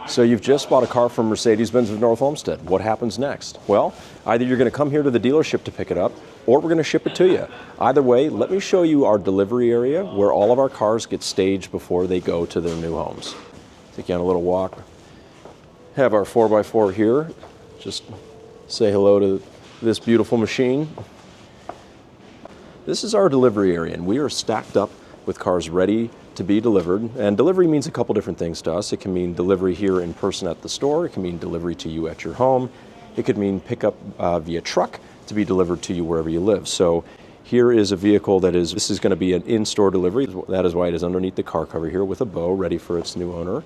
So you've just bought a car from Mercedes-Benz of North Olmsted. What happens next? Well, either you're going to come here to the dealership to pick it up, or we're going to ship it to you. Either way, let me show you our delivery area where all of our cars get staged before they go to their new homes. Take you on a little walk. Have our 4x4 here. Just say hello to this beautiful machine. This is our delivery area, and we are stacked up with cars ready to be delivered. And delivery means a couple different things to us. It can mean delivery here in person at the store. It can mean delivery to you at your home. It could mean pickup via truck to be delivered to you wherever you live. So here is a vehicle this is going to be an in-store delivery. That is why it is underneath the car cover here with a bow ready for its new owner.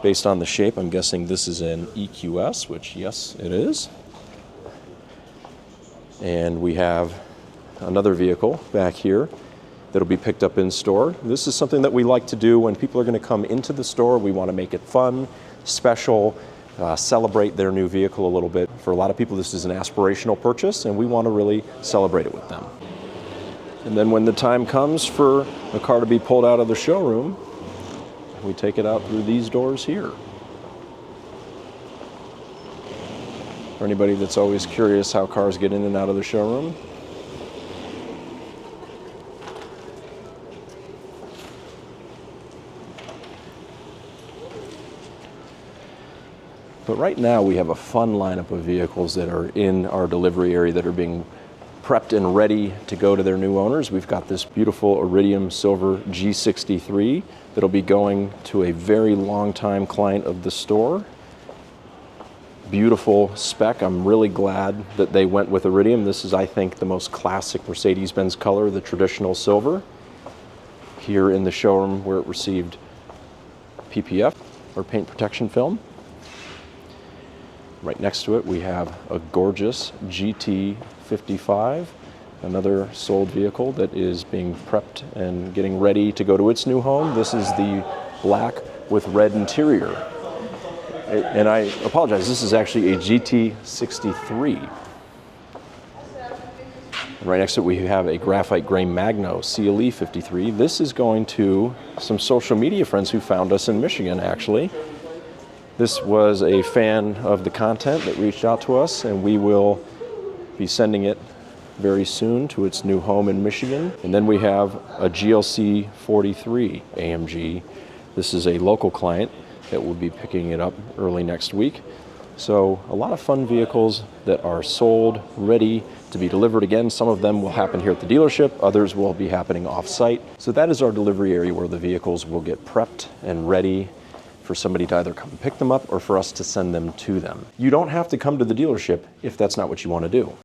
Based on the shape, I'm guessing this is an EQS, which yes, it is. And we have another vehicle back here that'll be picked up in store. This is something that we like to do when people are going to come into the store. We want to make it fun, special, celebrate their new vehicle a little bit. For a lot of people, this is an aspirational purchase, and we want to really celebrate it with them. And then when the time comes for the car to be pulled out of the showroom, we take it out through these doors here. For anybody that's always curious how cars get in and out of the showroom, but right now we have a fun lineup of vehicles that are in our delivery area that are being prepped and ready to go to their new owners. We've got this beautiful Iridium Silver G63 that'll be going to a very long-time client of the store. Beautiful spec. I'm really glad that they went with Iridium. This is, I think, the most classic Mercedes-Benz color, the traditional silver. Here in the showroom where it received PPF, or paint protection film. Right next to it, we have a gorgeous GT55, another sold vehicle that is being prepped and getting ready to go to its new home. This is the black with red interior. And I apologize, this is actually a GT63. Right next to it, we have a graphite gray Magno CLE 53. This is going to some social media friends who found us in Michigan, actually. This was a fan of the content that reached out to us, and we will be sending it very soon to its new home in Michigan. And then we have a GLC 43 AMG. This is a local client that will be picking it up early next week. So a lot of fun vehicles that are sold, ready to be delivered. Again, some of them will happen here at the dealership, others will be happening off-site. So that is our delivery area where the vehicles will get prepped and ready for somebody to either come pick them up or for us to send them to them. You don't have to come to the dealership if that's not what you want to do.